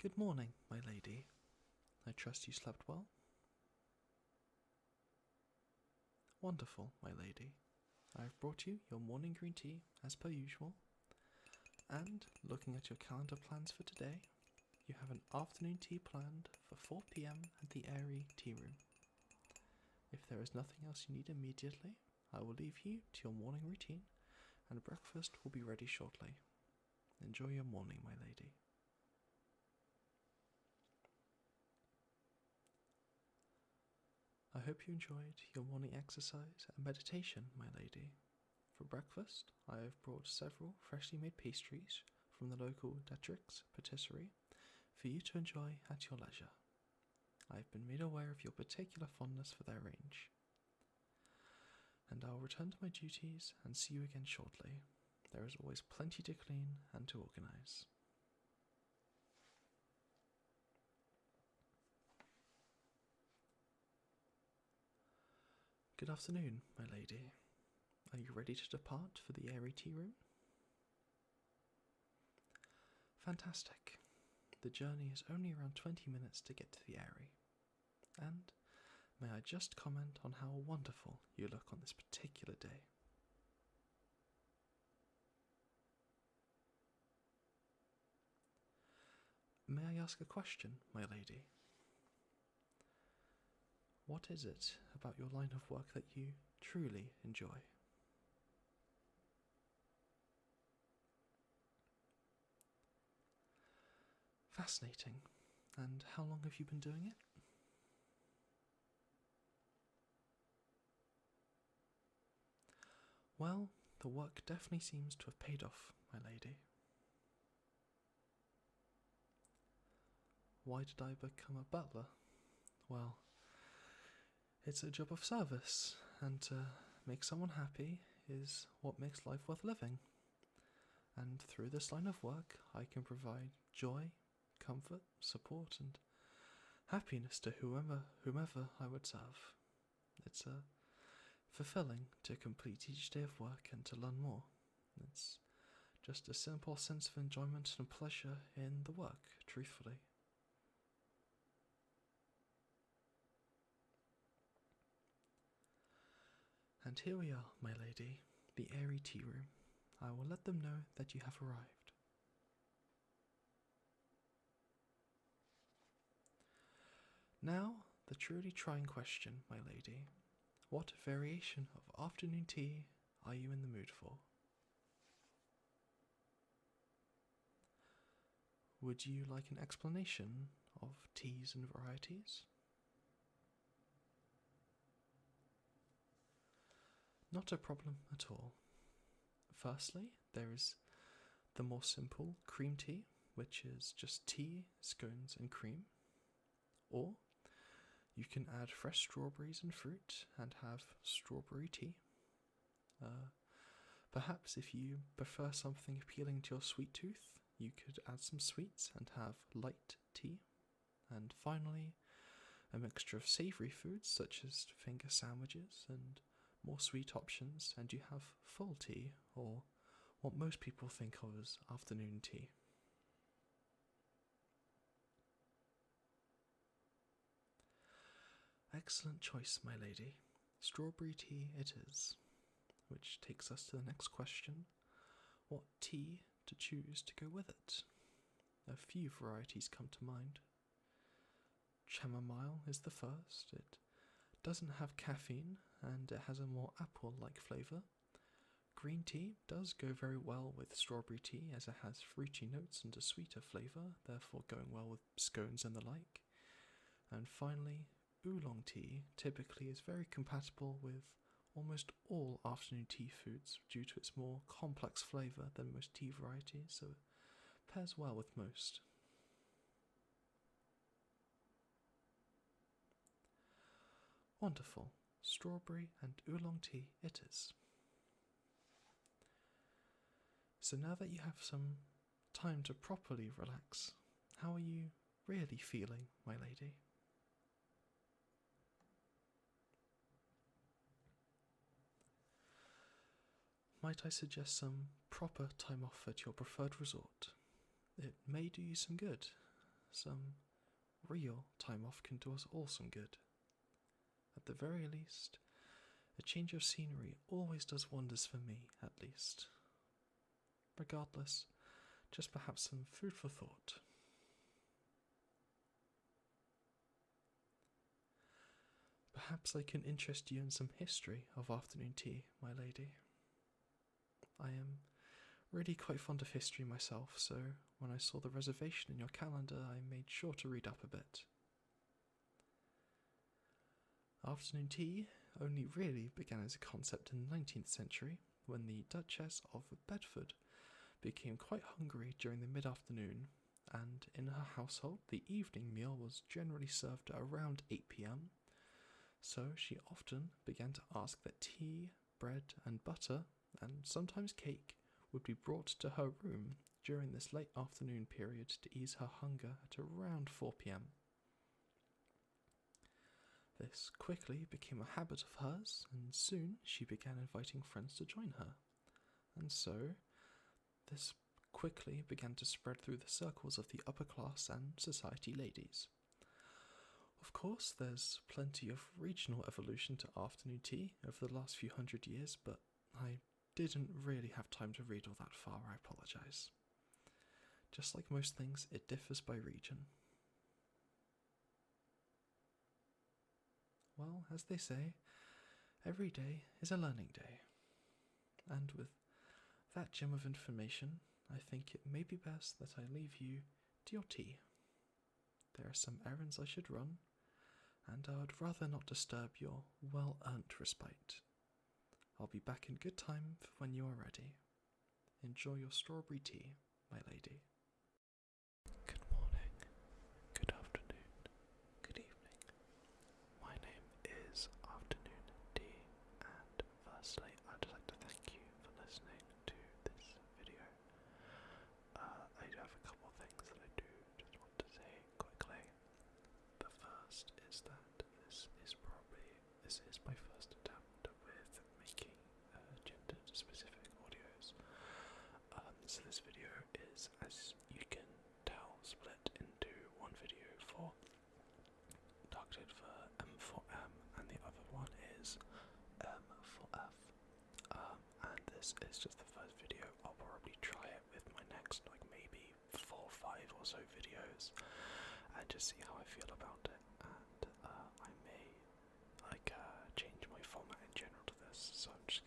Good morning, my lady. I trust you slept well? Wonderful, my lady. I have brought you your morning green tea, as per usual. And, looking at your calendar plans for today, you have an afternoon tea planned for 4 p.m. at the Airy Tea Room. If there is nothing else you need immediately, I will leave you to your morning routine, and breakfast will be ready shortly. Enjoy your morning, my lady. I hope you enjoyed your morning exercise and meditation, my lady. For breakfast, I have brought several freshly made pastries from the local Detrix patisserie for you to enjoy at your leisure. I have been made aware of your particular fondness for their range. And I'll return to my duties and see you again shortly. There is always plenty to clean and to organise. Good afternoon, my lady. Are you ready to depart for the Airy Tea Room? Fantastic. The journey is only around 20 minutes to get to the Airy. And may I just comment on how wonderful you look on this particular day? May I ask a question, my lady? What is it about your line of work that you truly enjoy? Fascinating. And how long have you been doing it? Well, the work definitely seems to have paid off, my lady. Why did I become a butler? Well, it's a job of service, and to make someone happy is what makes life worth living. And through this line of work, I can provide joy, comfort, support, and happiness to whomever I would serve. It's fulfilling to complete each day of work and to learn more. It's just a simple sense of enjoyment and pleasure in the work, truthfully. And here we are, my lady, the Airy Tea Room. I will let them know that you have arrived. Now, the truly trying question, my lady. What variation of afternoon tea are you in the mood for? Would you like an explanation of teas and varieties? Not a problem at all. Firstly, there is the more simple cream tea, which is just tea, scones, and cream. Or you can add fresh strawberries and fruit and have strawberry tea. Perhaps if you prefer something appealing to your sweet tooth, you could add some sweets and have light tea. And finally, a mixture of savoury foods such as finger sandwiches and more sweet options, and you have full tea, or what most people think of as afternoon tea. Excellent choice, my lady. Strawberry tea it is. Which takes us to the next question. What tea to choose to go with it? A few varieties come to mind. Chamomile is the first. It doesn't have caffeine and it has a more apple-like flavour. Green tea does go very well with strawberry tea as it has fruity notes and a sweeter flavour, therefore going well with scones and the like. And finally, oolong tea typically is very compatible with almost all afternoon tea foods due to its more complex flavour than most tea varieties, so it pairs well with most. Wonderful. Strawberry and oolong tea it is. So now that you have some time to properly relax, how are you really feeling, my lady? Might I suggest some proper time off at your preferred resort? It may do you some good. some real time off can do us all some good. At the very least, a change of scenery always does wonders for me, at least. Regardless, just perhaps some food for thought. Perhaps I can interest you in some history of afternoon tea, my lady. I am really quite fond of history myself, so when I saw the reservation in your calendar, I made sure to read up a bit. Afternoon tea only really began as a concept in the 19th century, when the Duchess of Bedford became quite hungry during the mid-afternoon, and in her household the evening meal was generally served at around 8 p.m, so she often began to ask that tea, bread and butter, and sometimes cake, would be brought to her room during this late afternoon period to ease her hunger at around 4 p.m. This quickly became a habit of hers, and soon she began inviting friends to join her. And so, this quickly began to spread through the circles of the upper class and society ladies. Of course, there's plenty of regional evolution to afternoon tea over the last few hundred years, but I didn't really have time to read all that far, I apologise. Just like most things, it differs by region. Well, as they say, every day is a learning day. And with that gem of information, I think it may be best that I leave you to your tea. There are some errands I should run, and I would rather not disturb your well-earned respite. I'll be back in good time for when you are ready. Enjoy your strawberry tea, my lady. Good morning, good afternoon, good evening. My name is Afternoon Tea, and firstly, I'd like to thank you for listening to this video. I do have a couple of things that I do just want to say quickly. The first is that this is my first attempt with making gender-specific audios. So this video is, as you can tell, split into one video targeted for M4M, and the other one is M4F. And this is just the first video. I'll probably try it with my next, maybe 4 or 5 or so videos, and just see how I feel about it. And I may change my format in general to this, so I'm just